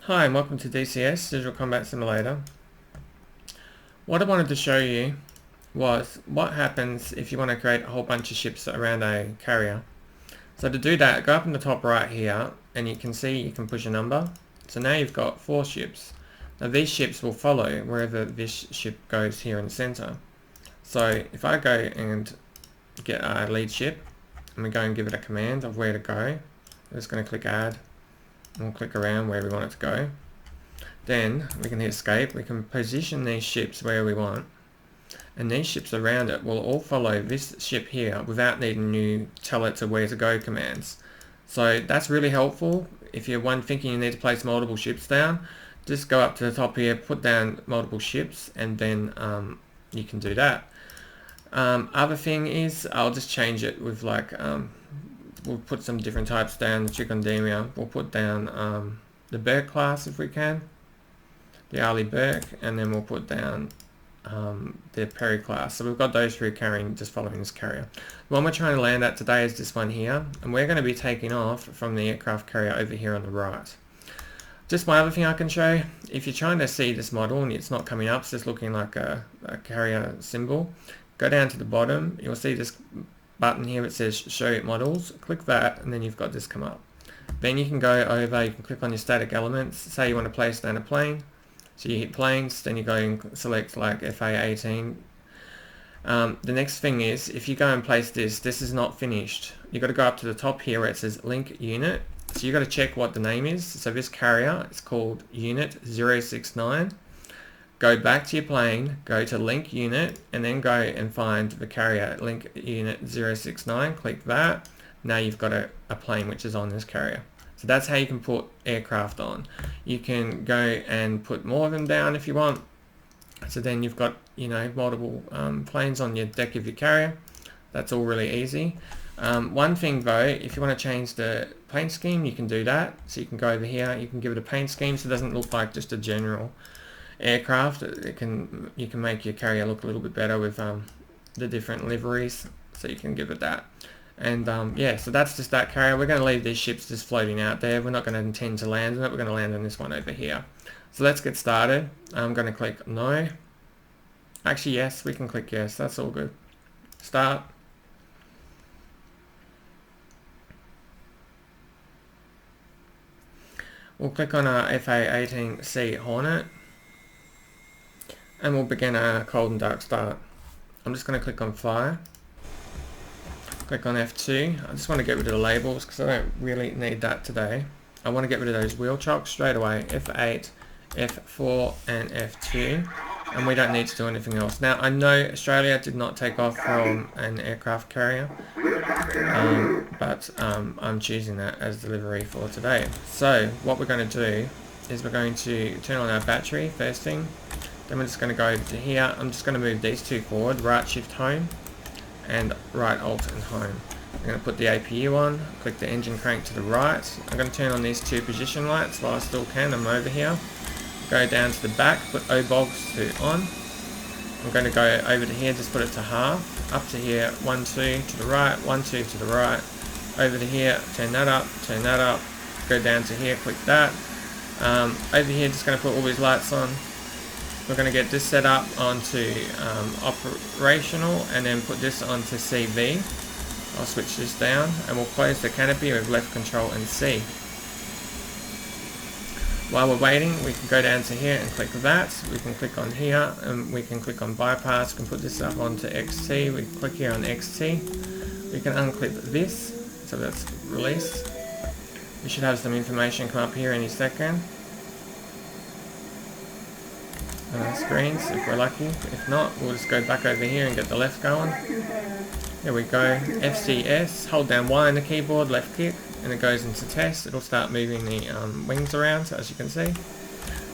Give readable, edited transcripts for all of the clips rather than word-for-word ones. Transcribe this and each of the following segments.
Hi and welcome to DCS, Digital Combat Simulator. What I wanted to show you was what happens if you want to create a whole bunch of ships around a carrier. So to do that, go up in the top right here and you can see you can push a number. So now you've got 4 ships. Now these ships will follow wherever this ship goes here in the center. So if I go and get our lead ship and we go and give it a command of where to go, I'm just going to click add. We'll click around where we want it to go. Then we can hit escape. We can position these ships where we want, and these ships around it will all follow this ship here without needing you tell it to where to go commands. So that's really helpful if you're thinking you need to place multiple ships down. Just go up to the top here, put down multiple ships, and then you can do that. Other thing is I'll just change it with like we'll put some different types down. The Chicondemia, we'll put down the Burke class if we can, the Ali Burke, and then we'll put down the Perry class. So we've got those 3 carrying, just following this carrier. The one we're trying to land at today is this one here, and we're going to be taking off from the aircraft carrier over here on the right. Just one other thing I can show, if you're trying to see this model and it's not coming up, it's just looking like a carrier symbol, go down to the bottom, you'll see this button here. It says show models. Click that and then you've got this come up. Then you can go over, you can click on your static elements. Say you want to place down a plane, so you hit planes, then you go and select like FA-18. The next thing is, if you go and place this is not finished. You've got to go up to the top here where it says link unit. So you've got to check what the name is. So this carrier is called unit 069. Go back to your plane, go to link unit, and then go and find the carrier link unit 069, click that. Now you've got a plane which is on this carrier. So that's how you can put aircraft on. You can go and put more of them down if you want. So then you've got, you know, multiple planes on your deck of your carrier. That's all really easy. One thing though, if you want to change the paint scheme, you can do that. So you can go over here, you can give it a paint scheme so it doesn't look like just a general aircraft. You can make your carrier look a little bit better with the different liveries, so you can give it that. And yeah, so that's just that carrier. We're going to leave these ships just floating out there. We're not going to intend to land on it. We're going to land on this one over here. So let's get started. I'm going to click no. Actually yes, we can click yes, that's all good. Start. We'll click on our FA-18C Hornet, and we'll begin a cold and dark start. I'm just going to click on fire, click on F2. I just want to get rid of the labels because I don't really need that today. I want to get rid of those wheel chocks straight away. F8, F4 and F2, and we don't need to do anything else. Now I know Australia did not take off from an aircraft carrier, but I'm choosing that as delivery for today. So what we're going to do is we're going to turn on our battery first thing. Then we're just going to go over to here. I'm just going to move these 2 forward, right shift home and right alt and home. I'm going to put the APU on, click the engine crank to the right. I'm going to turn on these 2 position lights while I still can. I'm over here. Go down to the back, put OBOGs to on. I'm going to go over to here, just put it to half. Up to here, 1, 2 to the right, 1, 2 to the right. Over to here, turn that up, go down to here, click that. Over here, just going to put all these lights on. We're going to get this set up onto operational and then put this onto CV. I'll switch this down and we'll close the canopy with left control and C. While we're waiting, we can go down to here and click that. We can click on here and we can click on bypass. We can put this up onto XT. We click here on XT. We can unclip this, so that's released. We should have some information come up here any second. Screens if we're lucky. If not, we'll just go back over here and get the left going. There we go. FCS, hold down Y on the keyboard, left click, and it goes into test. It'll start moving the wings around, as you can see.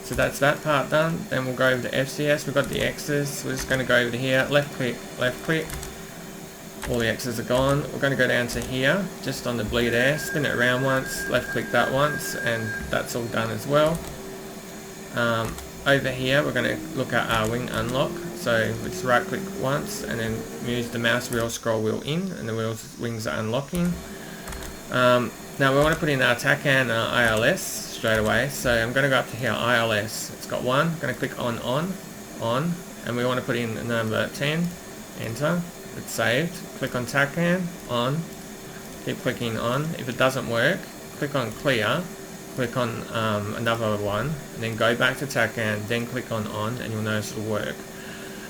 So that's that part done. Then we'll go over to FCS. We've got the X's. We're just going to go over to here, left click, all the X's are gone. We're going to go down to here, just on the bleed air, spin it around once, left click that once, and that's all done as well. Over here we're going to look at our wing unlock. So we just right click once and then use the mouse wheel scroll wheel in, and the wings are unlocking. Now we want to put in our TACAN and our ILS straight away. So I'm going to go up to here, ILS. It's got one. I'm going to click on, and we want to put in number 10. Enter. It's saved. Click on TACAN, on. Keep clicking on. If it doesn't work, click on clear. Click on another one, and then go back to TACAN, then click on, and you'll notice it'll work.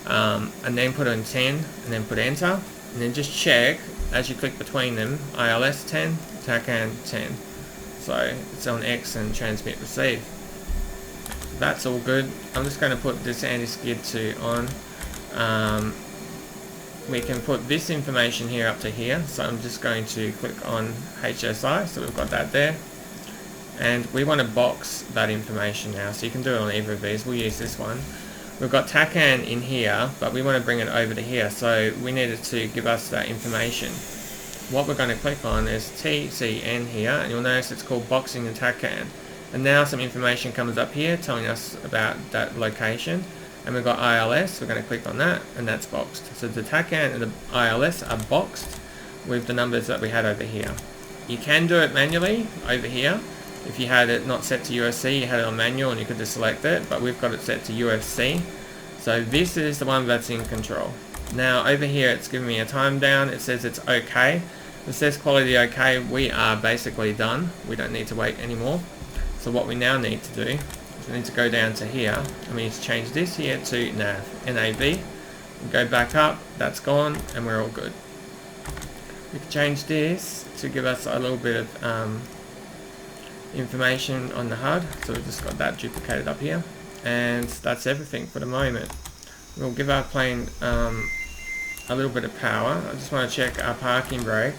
And then put in 10, and then put enter, and then just check as you click between them, ILS 10, TACAN 10. So it's on X and transmit receive. That's all good. I'm just going to put this anti-skid to on. We can put this information here up to here, so I'm just going to click on HSI, so we've got that there. And we want to box that information now, so you can do it on either of these. We'll use this one. We've got TACAN in here, but we want to bring it over to here, so we needed to give us that information. What we're going to click on is TCN here, and you'll notice it's called boxing and TACAN. And now some information comes up here telling us about that location. And we've got ILS, we're going to click on that, and that's boxed. So the TACAN and the ILS are boxed with the numbers that we had over here. You can do it manually over here. If you had it not set to UFC, you had it on manual and you could just select it, but we've got it set to UFC. So this is the one that's in control. Now over here it's giving me a time down, it says it's okay. It says quality okay, we are basically done. We don't need to wait anymore. So what we now need to do is we need to go down to here, and we need to change this here to NAV, NAV. Go back up, that's gone, and we're all good. We can change this to give us a little bit of information on the HUD, so we've just got that duplicated up here, and that's everything for the moment. We'll give our plane a little bit of power. I just want to check our parking brake.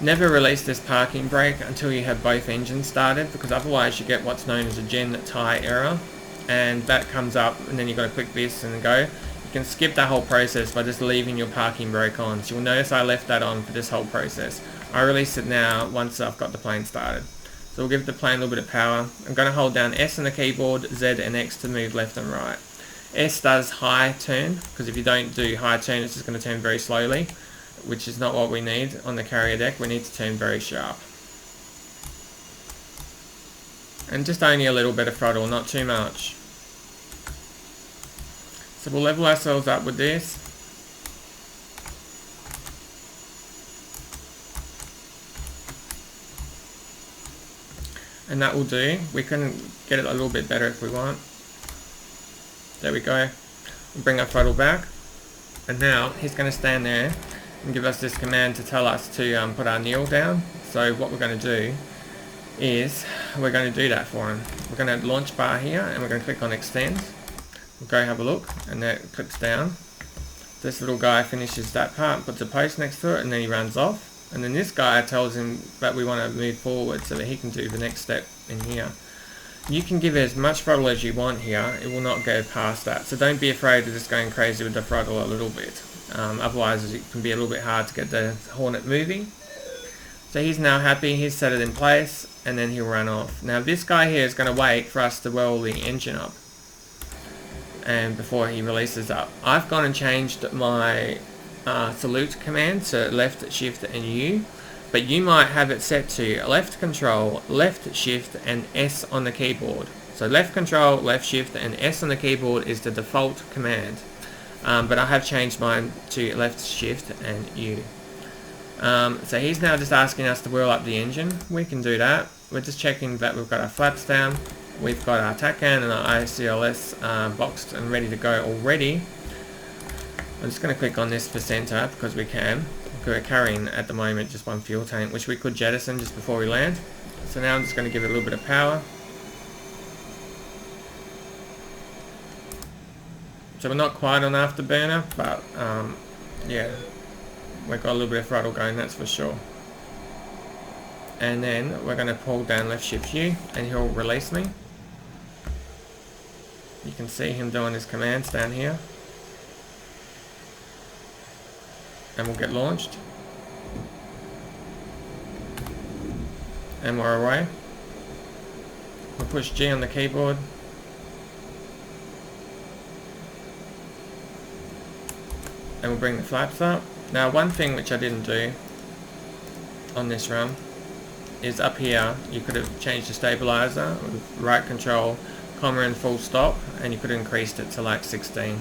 Never release this parking brake until you have both engines started, because otherwise you get what's known as a gen tie error, and that comes up, and then you've got to click this and go. You can skip that whole process by just leaving your parking brake on. So you'll notice I left that on for this whole process. I release it now once I've got the plane started. So we'll give the plane a little bit of power. I'm going to hold down S on the keyboard, Z and X to move left and right. S does high turn, because if you don't do high turn, it's just going to turn very slowly, which is not what we need on the carrier deck. We need to turn very sharp. And just only a little bit of throttle, not too much. So we'll level ourselves up with this. And that will do. We can get it a little bit better if we want. There we go. We'll bring our throttle back. And now he's going to stand there and give us this command to tell us to put our kneel down. So what we're going to do is we're going to do that for him. We're going to launch bar here, and we're going to click on extend. We'll go have a look, and then it clicks down. This little guy finishes that part, puts a post next to it, and then he runs off. And then this guy tells him that we want to move forward so that he can do the next step in here. You can give it as much throttle as you want here, it will not go past that. So don't be afraid of just going crazy with the throttle a little bit. Otherwise it can be a little bit hard to get the Hornet moving. So he's now happy, he's set it in place, and then he'll run off. Now this guy here is going to wait for us to roll the engine up, and before he releases up. I've gone and changed my salute command to left, shift and U, but you might have it set to left control, left shift and S on the keyboard. So left control, left shift and S on the keyboard is the default command, but I have changed mine to left shift and U. So he's now just asking us to wheel up the engine. We can do that. We're just checking that we've got our flaps down, we've got our TACAN and our ICLS boxed and ready to go already. I'm just going to click on this for center because we can. We're carrying at the moment just one fuel tank, which we could jettison just before we land. So now I'm just going to give it a little bit of power. So we're not quite on afterburner, but yeah, we've got a little bit of throttle going, that's for sure. And then we're going to pull down left shift U and he'll release me. You can see him doing his commands down here. And we'll get launched. And we're away. We'll push G on the keyboard. And we'll bring the flaps up. Now one thing which I didn't do on this run is up here you could have changed the stabilizer with right control, comma and full stop, and you could have increased it to like 16.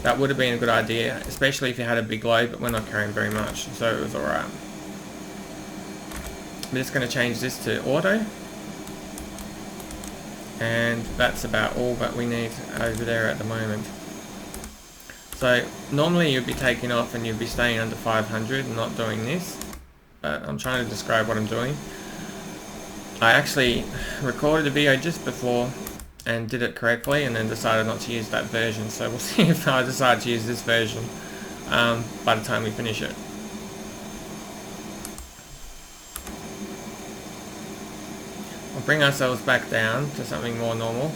That would have been a good idea, especially if you had a big load, but we're not carrying very much, so it was alright. I'm just going to change this to auto. And that's about all that we need over there at the moment. So normally you'd be taking off and you'd be staying under 500 and not doing this, but I'm trying to describe what I'm doing. I actually recorded a video just before and did it correctly, and then decided not to use that version, so we'll see if I decide to use this version by the time we finish it. We'll bring ourselves back down to something more normal.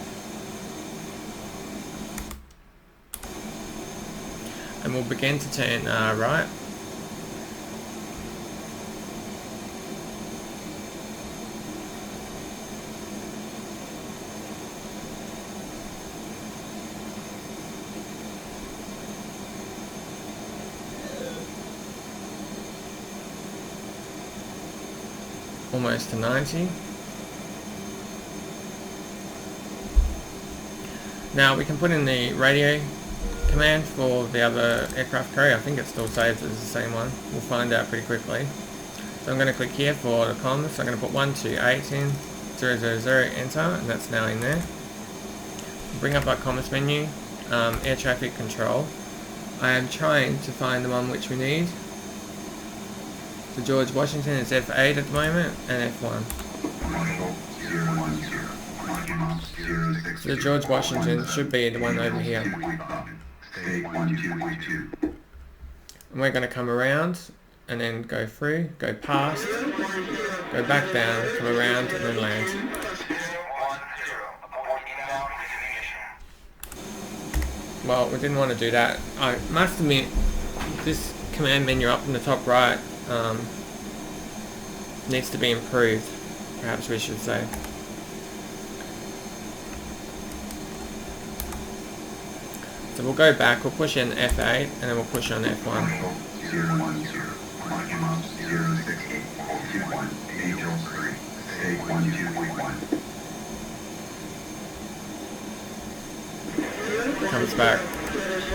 And we'll begin to turn right. Almost to 90. Now we can put in the radio command for the other aircraft carrier. I think it still saves as the same one. We'll find out pretty quickly. So I'm going to click here for the comms. So I'm going to put 128.000, enter, and that's now in there. Bring up our comms menu, air traffic control. I am trying to find the one which we need. The George Washington is F8 at the moment, and F1. So the George Washington should be the one over here. And we're going to come around, and then go through, go past, go back down, come around, and then land. Well, we didn't want to do that. I must admit, this command menu up in the top right needs to be improved, perhaps we should say. So we'll go back, we'll push in F8, and then we'll push on F1. Comes back,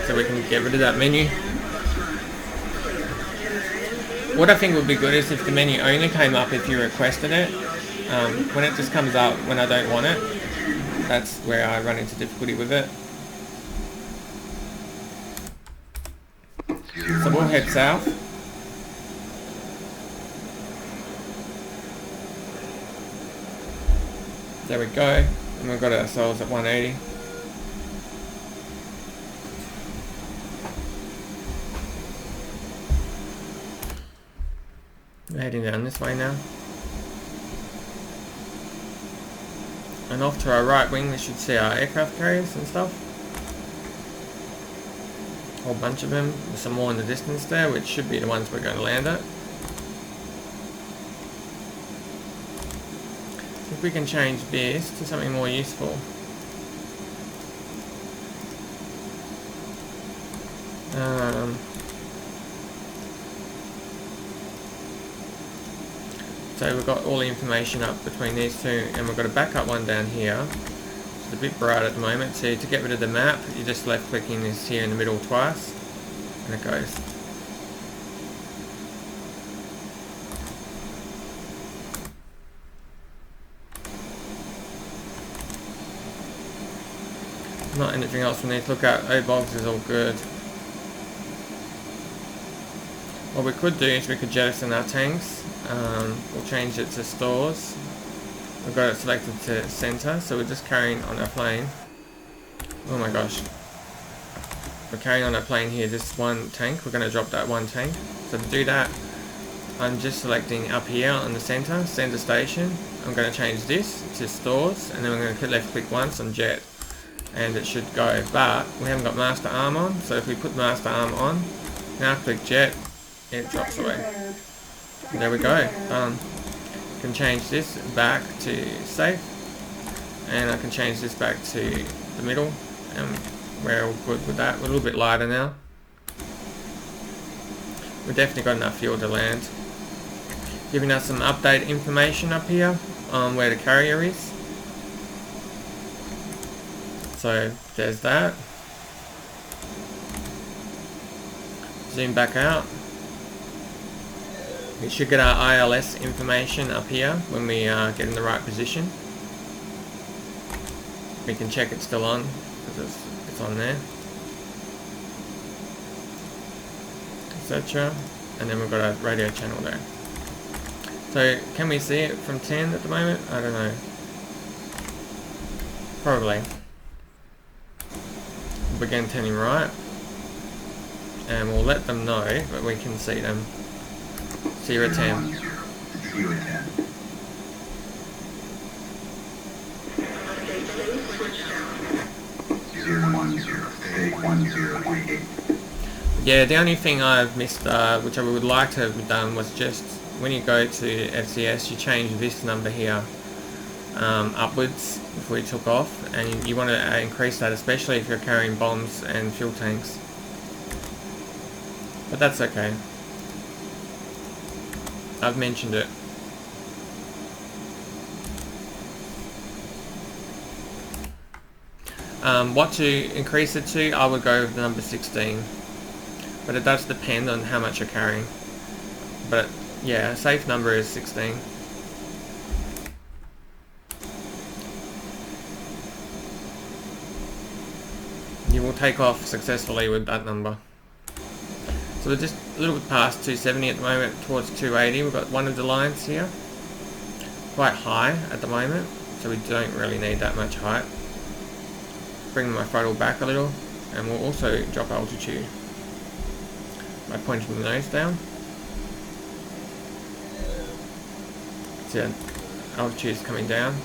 so we can get rid of that menu. What I think would be good is if the menu only came up if you requested it. When it just comes up when I don't want it, that's where I run into difficulty with it. So we'll head south. There we go, and we've got ourselves at 180. We're heading down this way now. And off to our right wing we should see our aircraft carriers and stuff. A whole bunch of them, with some more in the distance there, which should be the ones we're going to land at. If we can change this to something more useful. So we've got all the information up between these two, and we've got a backup one down here. It's a bit bright at the moment, so to get rid of the map, you're just left clicking this here in the middle twice, and it goes. Not anything else we need to look at. O-Bogs is all good. What we could do is we could jettison our tanks. We'll change it to stores. We've got it selected to center, so we're just carrying on our plane. Oh my gosh. We're carrying on our plane here this one tank. We're going to drop that one tank. So to do that, I'm just selecting up here on the center station. I'm going to change this to stores, and then we're going to left click once on jet, and it should go. But we haven't got master arm on, so if we put master arm on, now click jet, it drops away. There we go. Can change this back to safe, and I can change this back to the middle, and we're all good with that. We're a little bit lighter now. We've definitely got enough fuel to land. giving us some update information up here on where the carrier is. So there's that. Zoom back out. We should get our ILS information up here when we get in the right position. We can check it's still on because it's on there, etc. And then we've got a radio channel there. So can we see it from 10 at the moment? I don't know. Probably. We'll begin turning right, and we'll let them know that we can see them. 0 at 10. 0 at 10. Yeah, the only thing I've missed, which I would like to have done, was just when you go to FCS, you change this number here upwards before you took off, and you want to increase that, especially if you're carrying bombs and fuel tanks. But that's okay. I've mentioned it. What to increase it to, I would go with the number 16. But it does depend on how much you're carrying. But yeah, a safe number is 16. You will take off successfully with that number. So we're just a little bit past 270 at the moment, towards 280. We've got one of the lines here. Quite high at the moment, so we don't really need that much height. Bring my throttle back a little, and we'll also drop altitude by pointing the nose down. So altitude is coming down.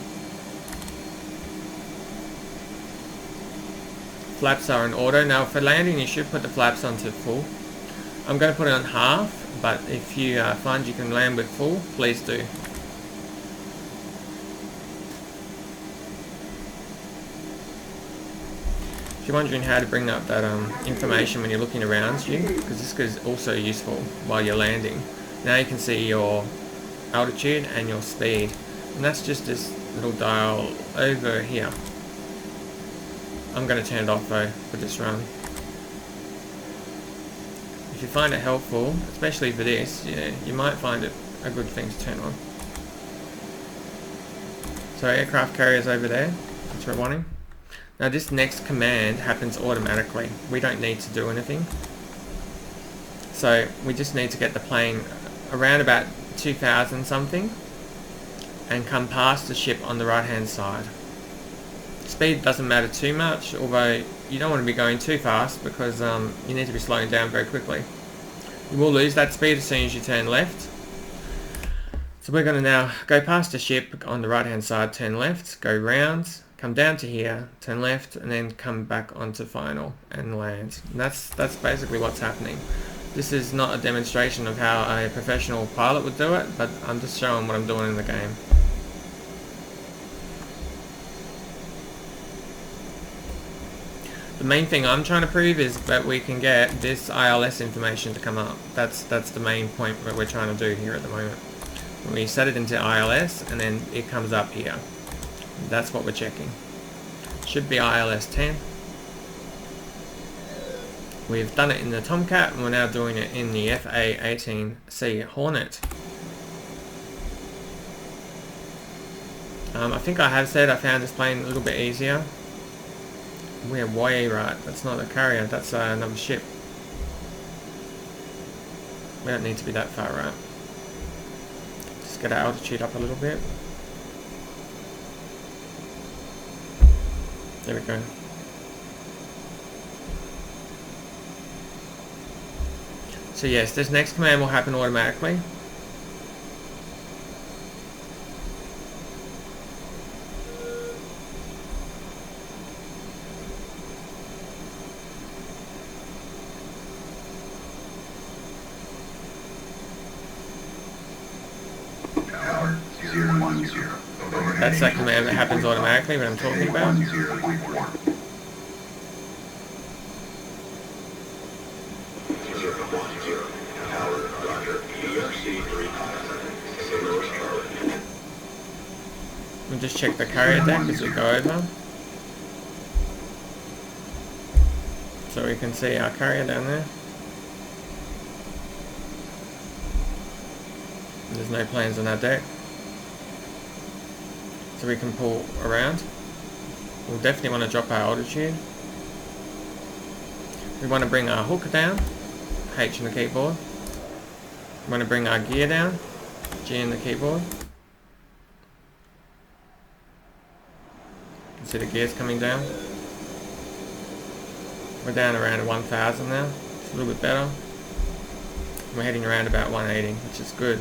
Flaps are on auto. Now for landing you should put the flaps onto full. I'm going to put it on half, but if you find you can land with full, please do. If you're wondering how to bring up that information when you're looking around you, because this is also useful while you're landing. Now you can see your altitude and your speed, and that's just this little dial over here. I'm going to turn it off though for this run. If you find it helpful, especially for this, yeah, you might find it a good thing to turn on. So aircraft carriers over there, which we're wanting. Now this next command happens automatically. We don't need to do anything. So we just need to get the plane around about 2000 something and come past the ship on the right hand side. Speed doesn't matter too much, although you don't want to be going too fast because you need to be slowing down very quickly. You will lose that speed as soon as you turn left. So we're going to now go past the ship on the right hand side, turn left, go round, come down to here, turn left, and then come back onto final and land. And that's basically what's happening. This is not a demonstration of how a professional pilot would do it, but I'm just showing what I'm doing in the game. The main thing I'm trying to prove is that we can get this ILS information to come up. That's the main point that we're trying to do here at the moment. We set it into ILS and then it comes up here. That's what we're checking. Should be ILS 10. We've done it in the Tomcat and we're now doing it in the A-18C Hornet. I think I have said I found this plane a little bit easier. We're way right. That's not a carrier, that's another ship. We don't need to be that far right. Just get our altitude up a little bit. There we go. So yes, this next command will happen automatically. That's that command that happens automatically that I'm talking about. We'll just check the carrier deck as we go over. So we can see our carrier down there. There's no planes on our deck. So we can pull around. We'll definitely want to drop our altitude. We want to bring our hook down, H in the keyboard. We want to bring our gear down, G in the keyboard. You can see the gears coming down. We're down around 1000 now. It's a little bit better. We're heading around about 180, which is good.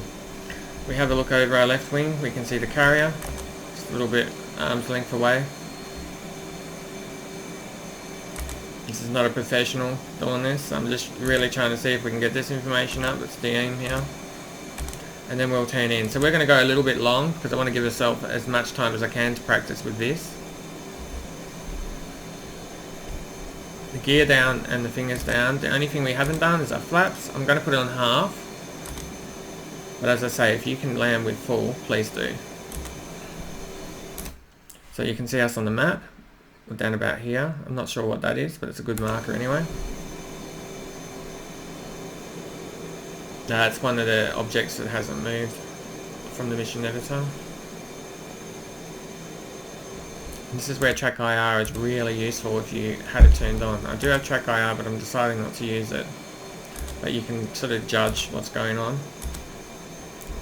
We have a look over our left wing. We can see the carrier, just a little bit arm's length away. This is not a professional doing this. I'm just really trying to see if we can get this information up. That's the aim here. And then we'll turn in. So we're going to go a little bit long because I want to give myself as much time as I can to practice with this. The gear down and the fingers down. The only thing we haven't done is our flaps. I'm going to put it on half. But as I say, if you can land with full, please do. So you can see us on the map. We're down about here. I'm not sure what that is, but it's a good marker anyway. It's one of the objects that hasn't moved from the mission editor. This is where track IR is really useful if you had it turned on. I do have track IR, but I'm deciding not to use it. But you can sort of judge what's going on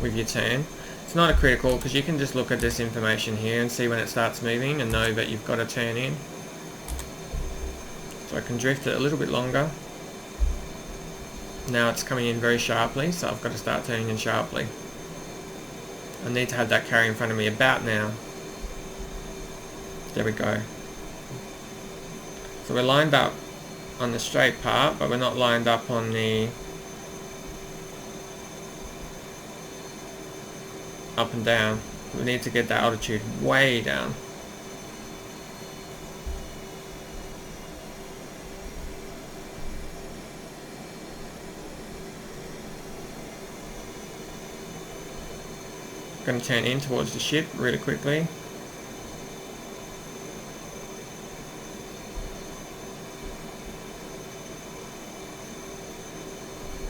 with your turn. It's not a critical because you can just look at this information here and see when it starts moving and know that you've got to turn in. So I can drift it a little bit longer. Now it's coming in very sharply, so I've got to start turning in sharply. I need to have that carrier in front of me about now. There we go. So we're lined up on the straight part, but we're not lined up on the up and down. We need to get that altitude way down. Going to turn in towards the ship really quickly.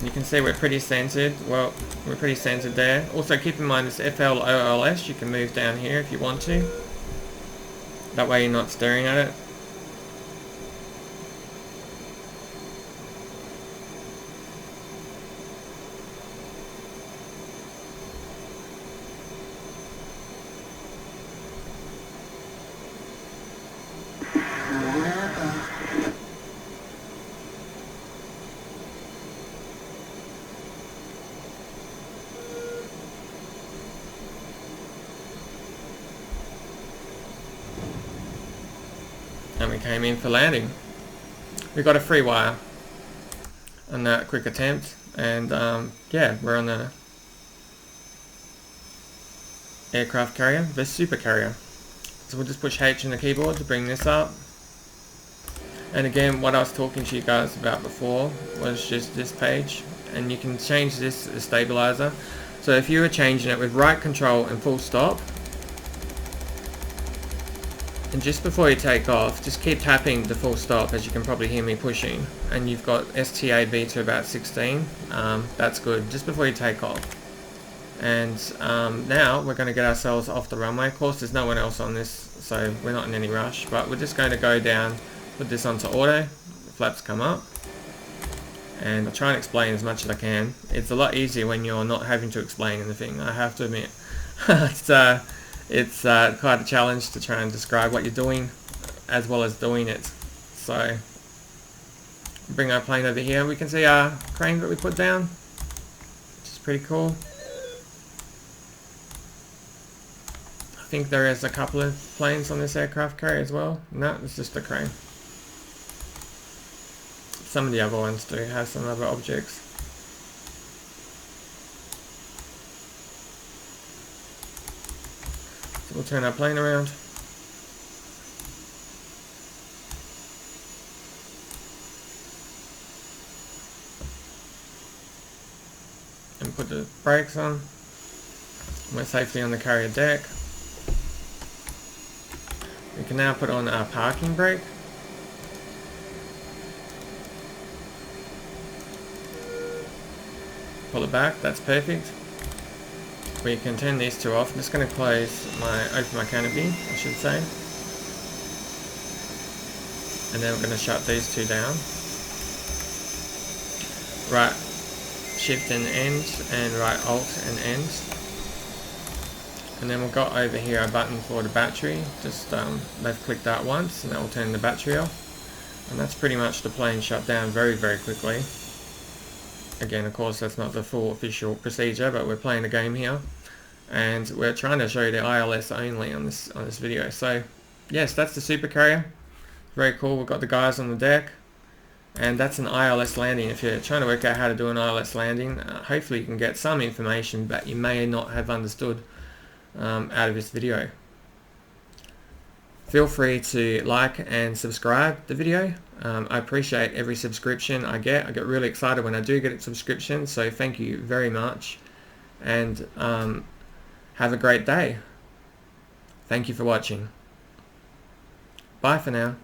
You can see we're pretty centered. Well, we're pretty centered there. Also keep in mind this FLOLS, you can move down here if you want to. That way you're not staring at it. And we came in for landing. We got a free wire on that quick attempt, and yeah, we're on the aircraft carrier, the Supercarrier. So we'll just push H in the keyboard to bring this up. And again, what I was talking to you guys about before was just this page, and you can change this as stabilizer. So if you were changing it with right control and full stop, and just before you take off, just keep tapping the full stop, as you can probably hear me pushing, and you've got STAB to about 16. That's good, just before you take off. And now we're going to get ourselves off the runway. Of course there's no one else on this, so we're not in any rush, but we're just going to go down, put this onto auto, the flaps come up, and I'll try and explain as much as I can. It's a lot easier when you're not having to explain anything, I have to admit. It's quite a challenge to try and describe what you're doing as well as doing it. So bring our plane over here. We can see our crane that we put down, which is pretty cool. I think there is a couple of planes on this aircraft carrier as well. No, it's just a crane. Some of the other ones do have some other objects. We'll turn our plane around. And put the brakes on. We're safely on the carrier deck. can now put on our parking brake. Pull it back, that's perfect. We can turn these two off. I'm just going to open my canopy, I should say. And then we're going to shut these two down. Right shift and end, and right alt and end. And then we've got over here a button for the battery. Just left click that once and that will turn the battery off. And that's pretty much the plane shut down very, very quickly. Again, of course, that's not the full official procedure, but we're playing a game here. And we're trying to show you the ILS only on this video. So yes, that's the Supercarrier. Very cool. We've got the guys on the deck. And that's an ILS landing. If you're trying to work out how to do an ILS landing, hopefully you can get some information that you may not have understood out of this video. Feel free to like and subscribe the video. I appreciate every subscription I get. I get really excited when I do get a subscription, so thank you very much. And have a great day. Thank you for watching. Bye for now.